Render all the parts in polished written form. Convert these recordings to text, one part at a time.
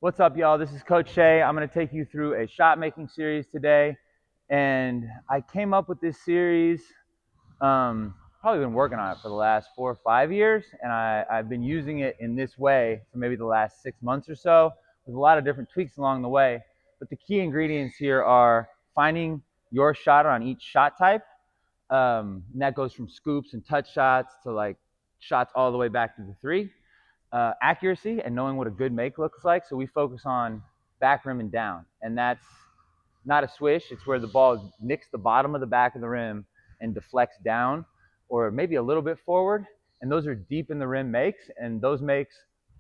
What's up, y'all? This is Coach Shay. I'm going to take you through a shot making series today. And I came up with this series, probably been working on it for the last 4 or 5 years. And I've been using it in this way for maybe the last 6 months or so, with a lot of different tweaks along the way. But the key ingredients here are finding your shot on each shot type. And that goes from scoops and touch shots to like shots all the way back to the three. Accuracy and knowing what a good make looks like. So we focus on back rim and down, and that's not a swish. It's where the ball nicks the bottom of the back of the rim and deflects down or maybe a little bit forward. And those are deep in the rim makes, and those makes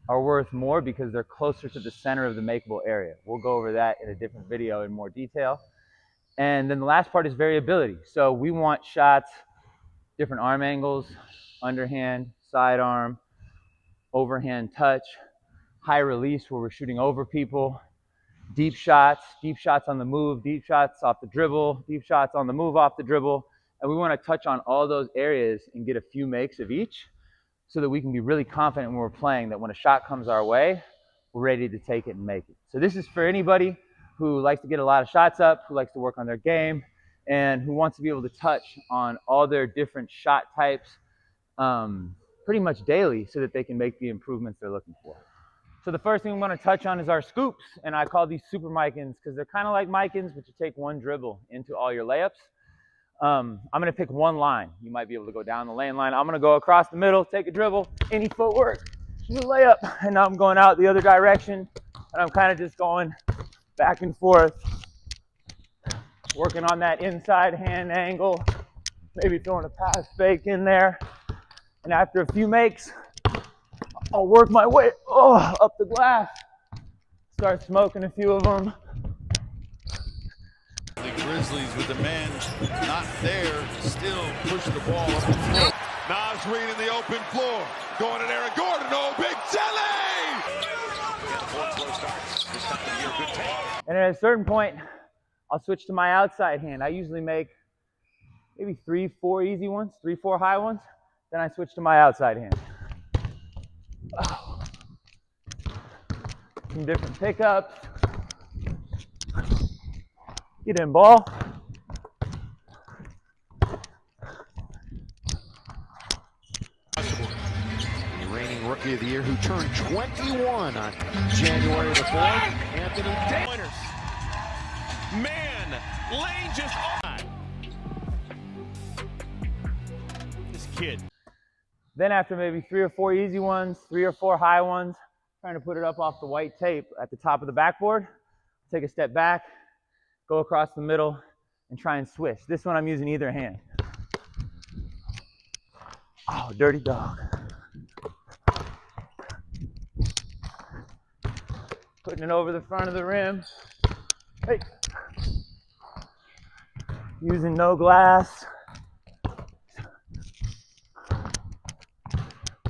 are worth more because they're closer to the center of the makeable area. We'll go over that in a different video in more detail. And then the last part is variability. So we want shots, different arm angles, underhand, sidearm, overhand touch, high release where we're shooting over people, deep shots on the move, deep shots off the dribble, deep shots on the move off the dribble. And we want to touch on all those areas and get a few makes of each so that we can be really confident when we're playing that when a shot comes our way, we're ready to take it and make it. So this is for anybody who likes to get a lot of shots up, who likes to work on their game, and who wants to be able to touch on all their different shot types pretty much daily so that they can make the improvements they're looking for. So the first thing I'm going to touch on is our scoops, and I call these super Micans because they're kind of like Micans, but you take one dribble into all your layups. I'm going to pick one line. You might be able to go down the lane line. I'm going to go across the middle, take a dribble, any footwork, shoot a layup, and now I'm going out the other direction, and I'm kind of just going back and forth, working on that inside hand angle, maybe throwing a pass fake in there. And after a few makes, I'll work my way up the glass, start smoking a few of them. The Grizzlies, with the man not there, still push the ball up the floor. Nas Reed in the open floor, going to Aaron Gordon. Oh, big jelly! And at a certain point, I'll switch to my outside hand. I usually make maybe 3-4 easy ones, 3-4 high ones. Then I switch to my outside hand. Some different pickups. Get in, ball. The reigning rookie of the year who turned 21 on January the 4th, Anthony Davis. Man, Lane just on. This kid. Then after maybe 3 or 4 easy ones, 3 or 4 high ones, trying to put it up off the white tape at the top of the backboard, take a step back, go across the middle, and try and swish. This one I'm using either hand. Oh, dirty dog. Putting it over the front of the rim. Hey. Using no glass.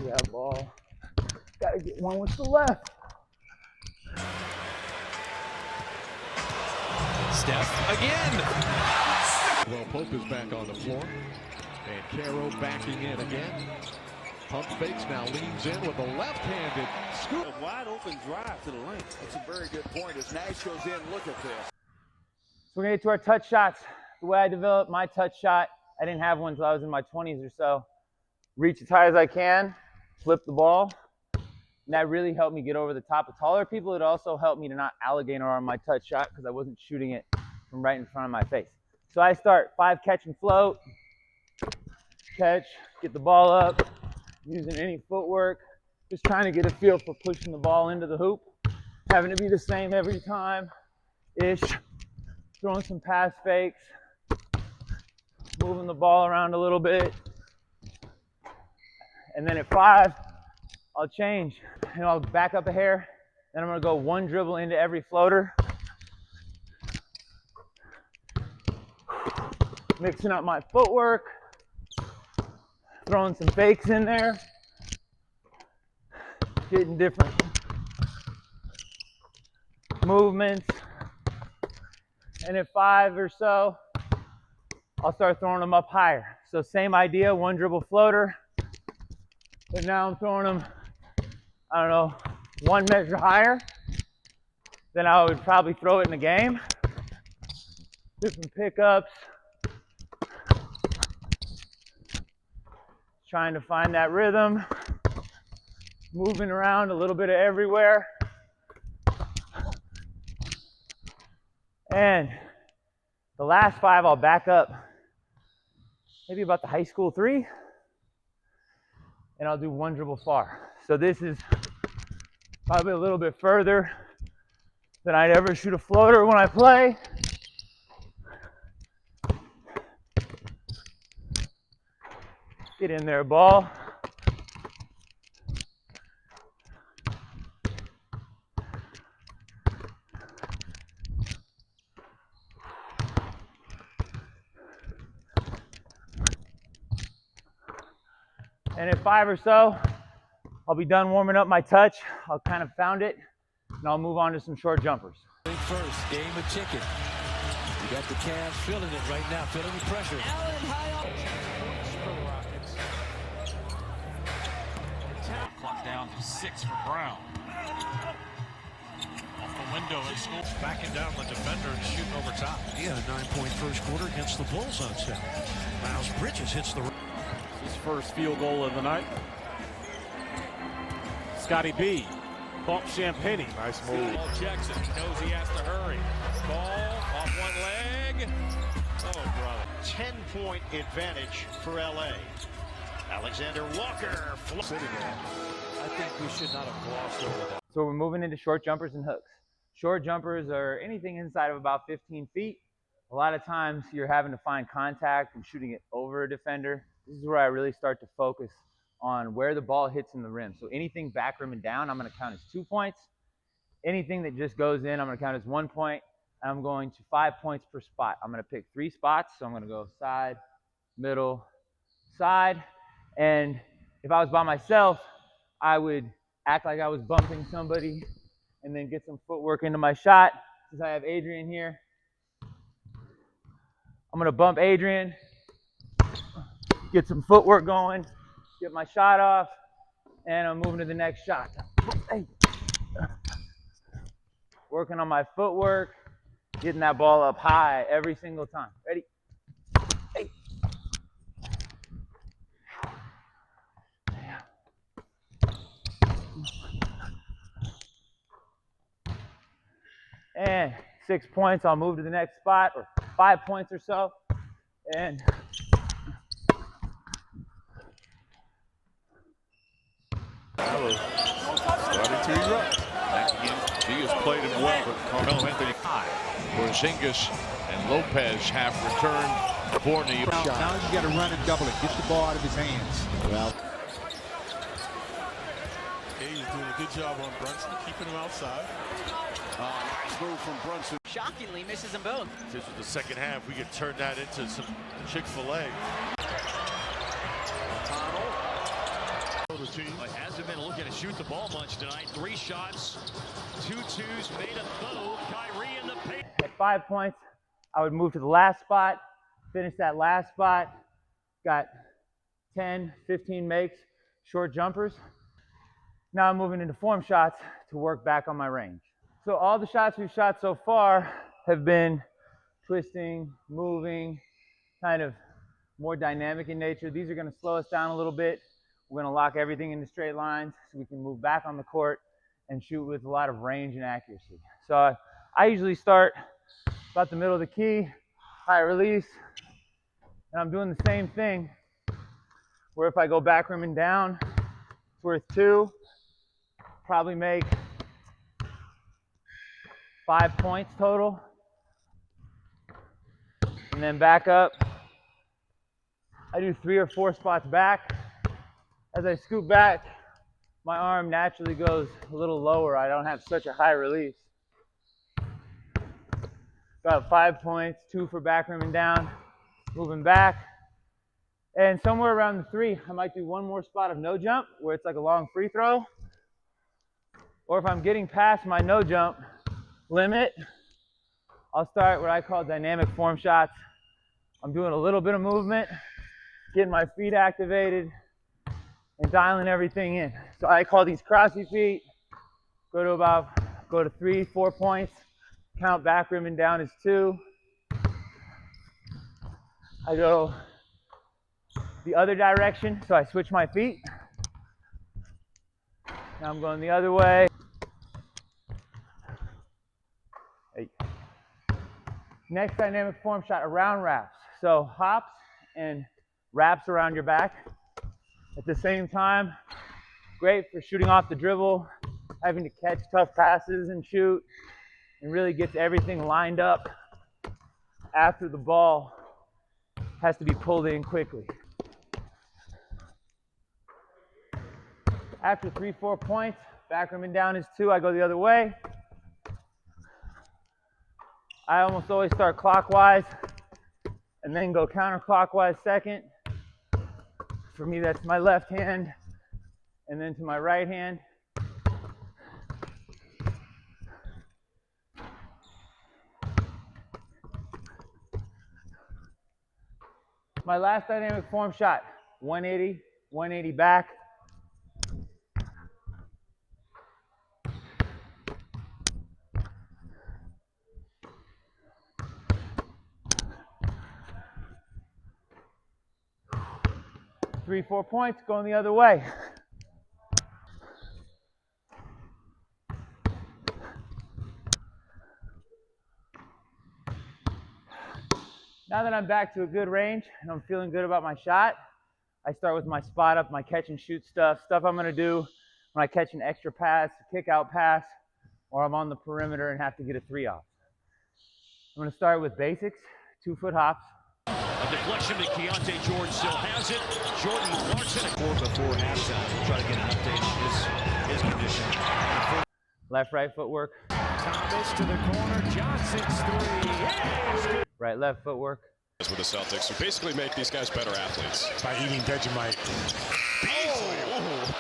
Yeah, ball. Gotta get one with the left. Steph again. Well, Pope is back on the floor. And Caro backing in again. Pump fakes, now leans in with a left-handed scoop. A wide open drive to the lane. That's a very good point. As Nash goes in, look at this. So we're gonna get to our touch shots. The way I developed my touch shot, I didn't have one until I was in my 20s or so. Reach as high as I can, flip the ball. And that really helped me get over the top of taller people. It also helped me to not alligator on my touch shot because I wasn't shooting it from right in front of my face. So I start 5 catch and float, catch, get the ball up, using any footwork, just trying to get a feel for pushing the ball into the hoop, having to be the same every time-ish, throwing some pass fakes, moving the ball around a little bit. And then at 5, I'll change and I'll back up a hair. Then I'm gonna go one dribble into every floater. Mixing up my footwork, throwing some fakes in there, getting different movements. And at 5 or so, I'll start throwing them up higher. So same idea, one dribble floater, but now I'm throwing them, I don't know, one measure higher. then I would probably throw it in the game. Do some pickups. Trying to find that rhythm. Moving around a little bit of everywhere. And the last 5 I'll back up maybe about the high school 3. And I'll do 1 dribble far. So this is probably a little bit further than I'd ever shoot a floater when I play. Get in there, ball. And at 5 or so, I'll be done warming up my touch. I'll kind of found it, and I'll move on to some short jumpers. First, game of chicken. You got the Cavs feeling it right now, feeling the pressure. Clock down to 6 for Brown. Off the window at school. Backing down the defender and shooting over top. He had a 9-point first quarter against the Bulls on Saturday. Miles Bridges hits the... His first field goal of the night. Scotty B. Bump Champagne. Nice move. Jackson knows he has to hurry. Ball off one leg. Oh, brother. 10-point advantage for LA. Alexander Walker sitting there. I think we should not have glossed over that. So we're moving into short jumpers and hooks. Short jumpers are anything inside of about 15 feet. A lot of times you're having to find contact and shooting it over a defender. This is where I really start to focus on where the ball hits in the rim. So anything back rim and down, I'm going to count as 2 points. Anything that just goes in, I'm going to count as 1 point. And I'm going to 5 points per spot. I'm going to pick 3 spots. So I'm going to go side, middle, side. And if I was by myself, I would act like I was bumping somebody and then get some footwork into my shot. Since I have Adrian here, I'm going to bump Adrian, get some footwork going, get my shot off, and I'm moving to the next shot. Hey. Working on my footwork, getting that ball up high every single time. Ready? Hey. And 6 points, I'll move to the next spot, or 5 points or so. And Starting to erupt. Back again. He has played him well, but Carmelo Anthony Porzingis and Lopez have returned for New York. Now you got to run and double it. Get the ball out of his hands. Well, He's doing a good job on Brunson, keeping him outside. Nice move from Brunson. Shockingly misses them both. This was the second half. We could turn that into some Chick-fil-A. The team hasn't been looking to shoot the ball much tonight. 3 shots, 2 twos, made a throw. Kyrie in the paint. at 5 points, I would move to the last spot, finish that last spot, got 10, 15 makes, short jumpers. Now I'm moving into form shots to work back on my range. So all the shots we've shot so far have been twisting, moving, kind of more dynamic in nature. These are going to slow us down a little bit. We're going to lock everything into straight lines so we can move back on the court and shoot with a lot of range and accuracy. So I usually start about the middle of the key, high release, and I'm doing the same thing where if I go back rim and down, it's worth 2, probably make 5 points total. And then back up, I do 3 or 4 spots back. As I scoop back, my arm naturally goes a little lower. I don't have such a high release. About 5 points, 2 for back rim and down, moving back. And somewhere around the 3, I might do 1 more spot of no jump where it's like a long free throw. Or if I'm getting past my no jump limit, I'll start what I call dynamic form shots. I'm doing a little bit of movement, getting my feet activated, and dialing everything in. So I call these crossy feet, go to about go to 3, 4 points, count back rim and down is 2. I go the other direction, so I switch my feet. Now I'm going the other way. Hey. Next dynamic form shot, around wraps. So hops and wraps around your back at the same time. Great for shooting off the dribble, having to catch tough passes and shoot, and really gets everything lined up after the ball has to be pulled in quickly. After 3, 4 points, back rim and down is 2. I go the other way. I almost always start clockwise and then go counterclockwise second. For me, that's my left hand, and then to my right hand. My last dynamic form shot, 180, 180 back. Three, 4 points, going the other way. Now that I'm back to a good range and I'm feeling good about my shot, I start with my spot up, my catch and shoot stuff I'm gonna do when I catch an extra pass, a kick out pass, or I'm on the perimeter and have to get a 3 off. I'm gonna start with basics, 2-foot hops. A deflection to Keontae George still has it. Jordan Clarkson at 4 before halftime. We'll try to get an update on his condition. Left, right footwork. Thomas to the corner. Johnson's 3. Yes! Right, left footwork. With the Celtics, who basically make these guys better athletes. By eating Vegemite.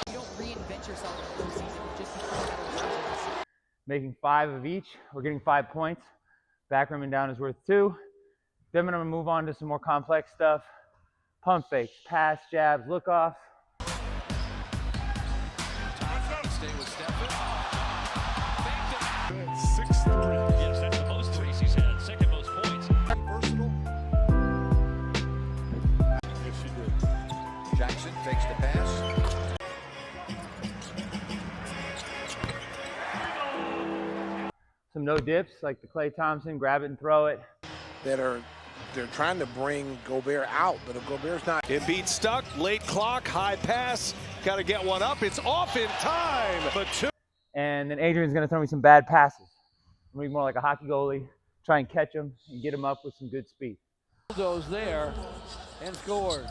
You don't reinvent yourself in the postseason. You just become better versions. Making 5 of each. We're getting 5 points. Back rim and down is worth 2. Then I'm going to move on to some more complex stuff. Pump fakes, pass, jabs, look-offs. Stay with Stephen. 6-3. Yes, that's the most threes he's had. Second most points. Versatile. Yes, she did. Jackson takes the pass. Some no dips, like the Klay Thompson, grab it and throw it. They're trying to bring Gobert out, but if Gobert's not. Embiid stuck, late clock, high pass, got to get one up. It's off in time, but 2. And then Adrian's going to throw me some bad passes. I'm going to be more like a hockey goalie, try and catch them and get them up with some good speed. Goes there and scored.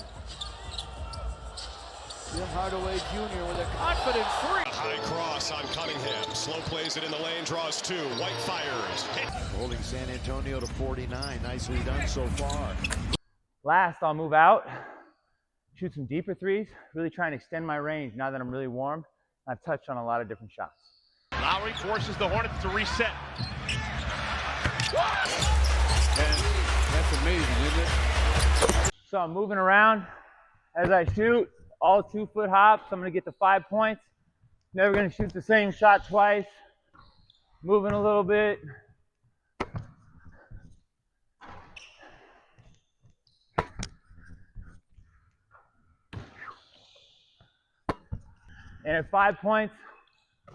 Jim Hardaway Jr. with a confident 3. High cross on Cunningham. Slow plays it in the lane, draws 2. White fires. Holding San Antonio to 49. Nicely done so far. Last, I'll move out, shoot some deeper threes, really try and extend my range now that I'm really warm. I've touched on a lot of different shots. Lowry forces the Hornets to reset. And that's amazing, isn't it? So I'm moving around as I shoot, all 2-foot hops. I'm going to get to 5 points. Never going to shoot the same shot twice. Moving a little bit. And at 5 points,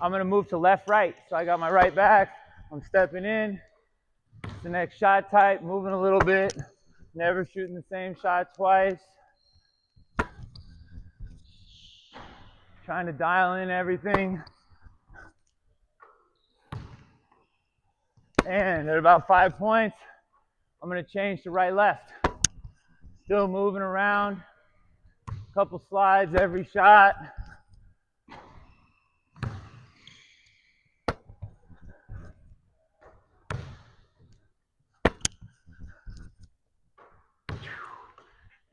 I'm going to move to left-right. So I got my right back. I'm stepping in. The next shot type, moving a little bit. Never shooting the same shot twice. Trying to dial in everything. And at about 5 points, I'm going to change to right-left. Still moving around. A couple slides every shot.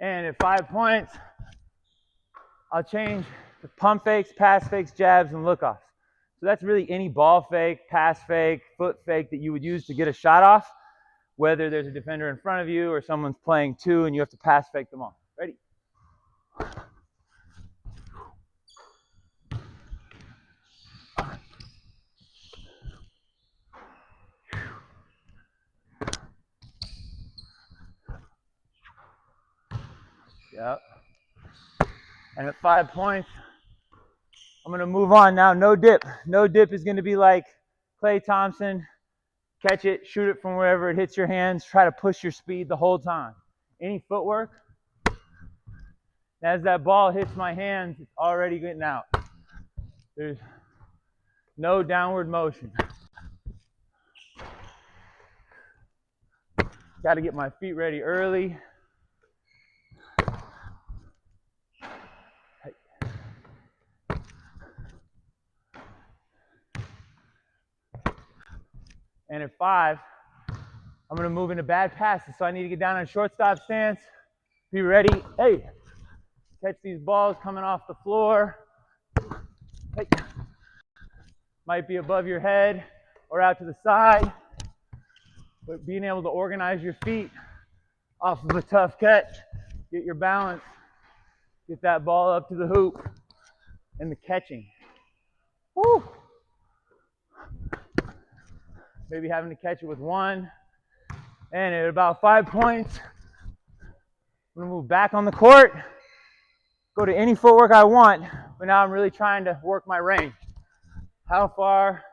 And at 5 points, I'll change to pump fakes, pass fakes, jabs, and look-offs. So that's really any ball fake, pass fake, foot fake that you would use to get a shot off, whether there's a defender in front of you or someone's playing 2 and you have to pass fake them all. Ready? Yep. And at 5 points, I'm gonna move on now. No dip. No dip is gonna be like Klay Thompson. Catch it, shoot it from wherever it hits your hands. Try to push your speed the whole time. Any footwork, as that ball hits my hands, it's already getting out. There's no downward motion. Got to get my feet ready early. And at 5, I'm going to move into bad passes. So I need to get down in a shortstop stance. Be ready. Hey, catch these balls coming off the floor. Hey. Might be above your head or out to the side. But being able to organize your feet off of a tough catch, get your balance, get that ball up to the hoop, and the catching. Woo! Maybe having to catch it with one. And at about 5 points, I'm gonna move back on the court, go to any footwork I want, but now I'm really trying to work my range. How far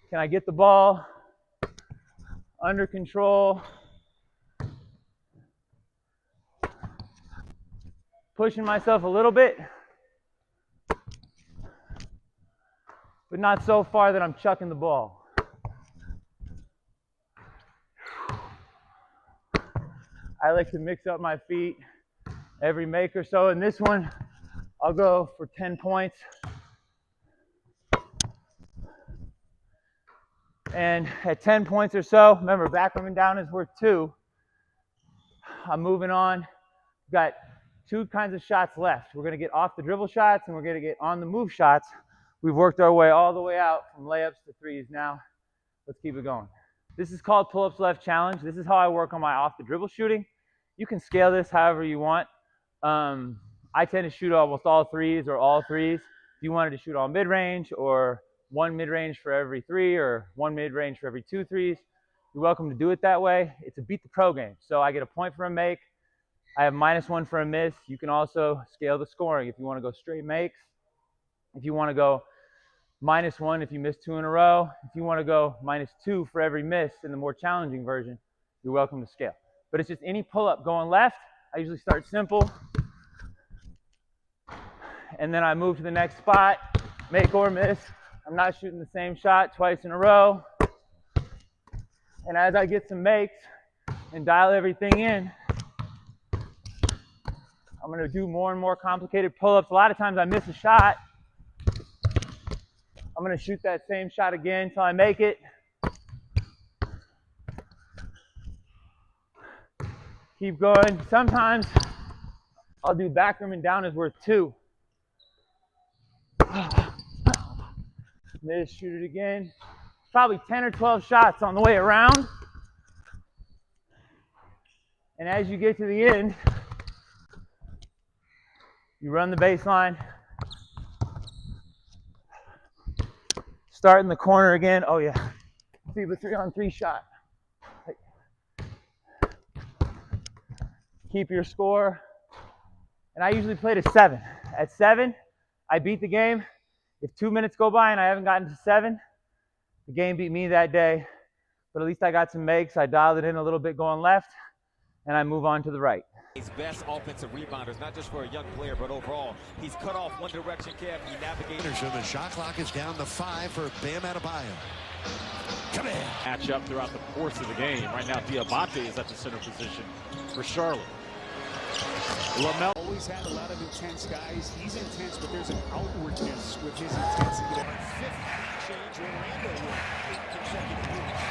can I get the ball under control? Pushing myself a little bit, but not so far that I'm chucking the ball. I like to mix up my feet every make or so. In this one, I'll go for 10 points. And at 10 points or so, remember, back and down is worth 2. I'm moving on. Got 2 kinds of shots left. We're going to get off the dribble shots and we're going to get on the move shots. We've worked our way all the way out from layups to threes now. Let's keep it going. This is called pull-ups left challenge. This is how I work on my off the dribble shooting. You can scale this however you want. I tend to shoot almost all threes or all threes. If you wanted to shoot all mid-range or 1 mid-range for every 3 or 1 mid-range for every 2 threes, you're welcome to do it that way. It's a beat the pro game. So I get a point for a make. I have -1 for a miss. You can also scale the scoring if you want to go straight makes. If you want to go -1 if you miss 2 in a row. If you want to go -2 for every miss in the more challenging version, you're welcome to scale. But it's just any pull-up going left. I usually start simple. And then I move to the next spot, make or miss. I'm not shooting the same shot twice in a row. And as I get some makes and dial everything in, I'm going to do more and more complicated pull-ups. A lot of times I miss a shot. I'm going to shoot that same shot again until I make it. Keep going. Sometimes I'll do back room and down is worth 2. Miss, shoot it again. Probably 10 or 12 shots on the way around. And as you get to the end, you run the baseline. Start in the corner again. Oh yeah. See the 3-on-3 shot. Keep your score. And I usually play to 7. At 7, I beat the game. If 2 minutes go by and I haven't gotten to 7, the game beat me that day. But at least I got some makes. I dialed it in a little bit going left, and I move on to the right. He's best offensive rebounders, not just for a young player, but overall. He's cut off one direction, Kev. He navigates. The shot clock is down to 5 for Bam Adebayo. Come in. Match up throughout the course of the game. Right now, Diabate is at the center position for Charlotte. Lamelo always had a lot of intense guys. He's intense, but there's an outwardness with his intensity. Fifth change, Orlando with 8 consecutive weeks.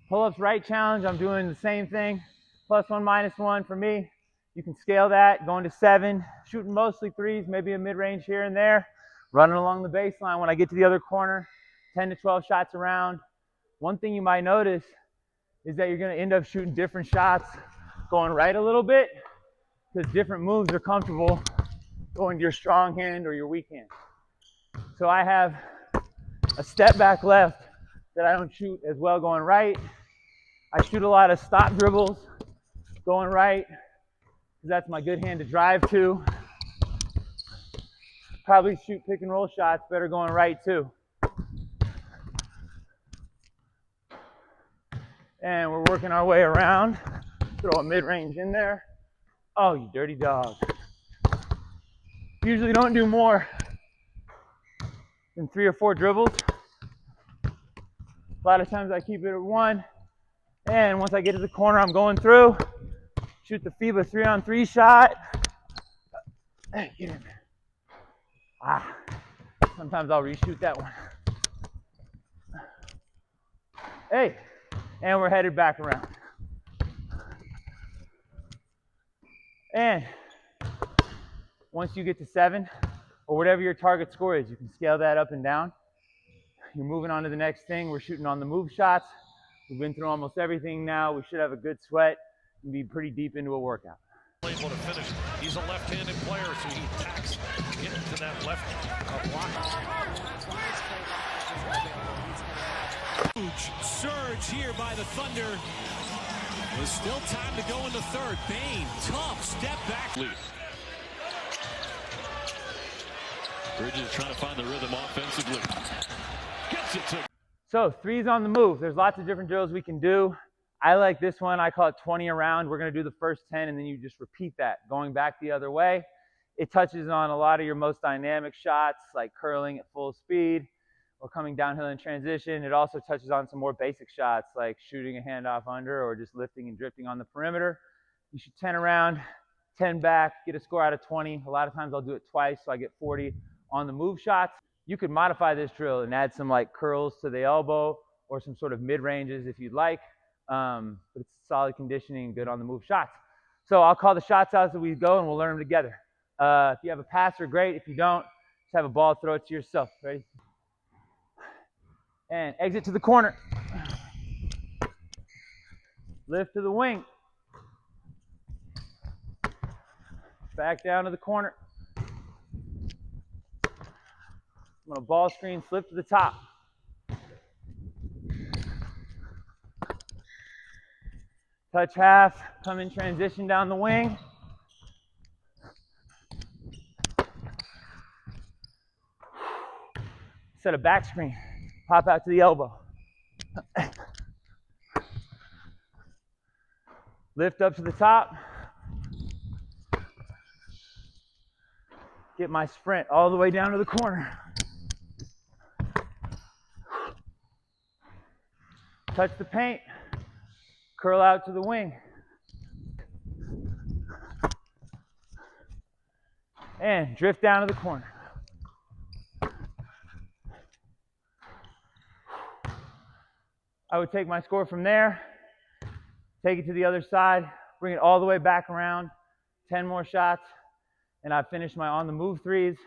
Pull-ups right challenge, I'm doing the same thing. +1, -1 for me. You can scale that, going to 7, shooting mostly threes, maybe a mid-range here and there, running along the baseline when I get to the other corner, 10 to 12 shots around. One thing you might notice is that you're going to end up shooting different shots going right a little bit because different moves are comfortable going to your strong hand or your weak hand. So I have a step back left that I don't shoot as well going right. I shoot a lot of stop dribbles going right, because that's my good hand to drive to. Probably shoot pick and roll shots, better going right too. And we're working our way around. Throw a mid-range in there. Oh, you dirty dog. Usually don't do more than 3 or 4 dribbles. A lot of times I keep it at 1. And once I get to the corner, I'm going through. Shoot the FIBA 3-on-3 shot. Hey, get in there. Ah, sometimes I'll reshoot that one. Hey, and we're headed back around. And once you get to 7, or whatever your target score is, you can scale that up and down. You're moving on to the next thing. We're shooting on the move shots. We've been through almost everything now. We should have a good sweat and be pretty deep into a workout. Able to finish. He's a left-handed player, so he attacks into that left block. Huge surge here by the Thunder. There's still time to go in the third. Bain, tough step back. Lead. Bridges trying to find the rhythm offensively. Gets it to. So 3's on the move. There's lots of different drills we can do. I like this one. I call it 20 around. We're going to do the first 10, and then you just repeat that, going back the other way. It touches on a lot of your most dynamic shots, like curling at full speed or coming downhill in transition. It also touches on some more basic shots, like shooting a handoff under or just lifting and drifting on the perimeter. You should 10 around, 10 back, get a score out of 20. A lot of times I'll do it twice, so I get 40 on the move shots. You could modify this drill and add some like curls to the elbow or some sort of mid-ranges if you'd like. But it's solid conditioning, good on the move shots. So I'll call the shots out as we go, and we'll learn them together. If you have a passer, great. If you don't, just have a ball, throw it to yourself. Ready? And exit to the corner. Lift to the wing. Back down to the corner. I'm going to ball screen, flip to the top. Touch half, come in transition down the wing. Set a back screen, pop out to the elbow. Lift up to the top. Get my sprint all the way down to the corner. Touch the paint. Curl out to the wing. And drift down to the corner. I would take my score from there, take it to the other side, bring it all the way back around, 10 more shots, and I've finished my on the move 3s.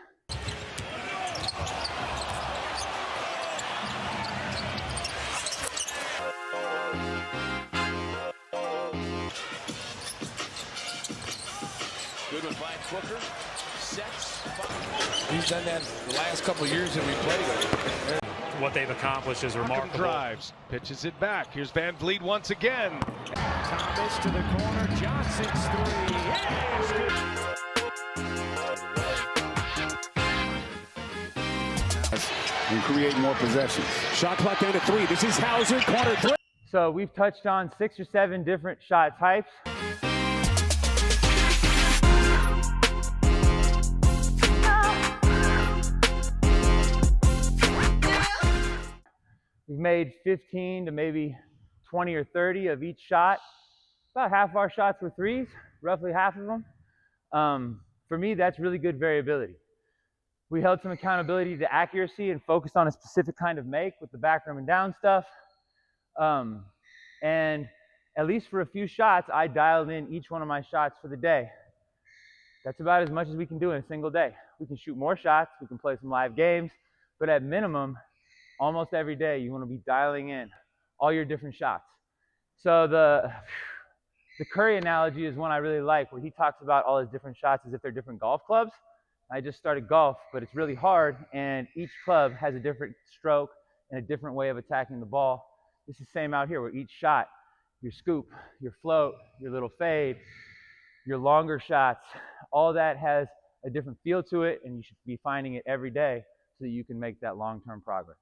Good one by Booker. Sets. He's done that the last couple of years that we played. What they've accomplished is remarkable. Drives, pitches it back. Here's Van Vliet once again. Thomas to the corner. Johnson's 3. And create more possessions. Shot clock down to 3. This is Hauser, corner 3. So we've touched on 6 or 7 different shot types. We've made 15 to maybe 20 or 30 of each shot. About half of our shots were 3s, roughly half of them. For me, that's really good variability. We held some accountability to accuracy and focused on a specific kind of make with the back rim and down stuff. And at least for a few shots, I dialed in each one of my shots for the day. That's about as much as we can do in a single day. We can shoot more shots, we can play some live games, but at minimum, almost every day, you want to be dialing in all your different shots. So the Curry analogy is one I really like, where he talks about all his different shots as if they're different golf clubs. I just started golf, but it's really hard, and each club has a different stroke and a different way of attacking the ball. It's the same out here, where each shot your scoop, your float, your little fade, your longer shots, all that has a different feel to it, and you should be finding it every day so that you can make that long-term progress.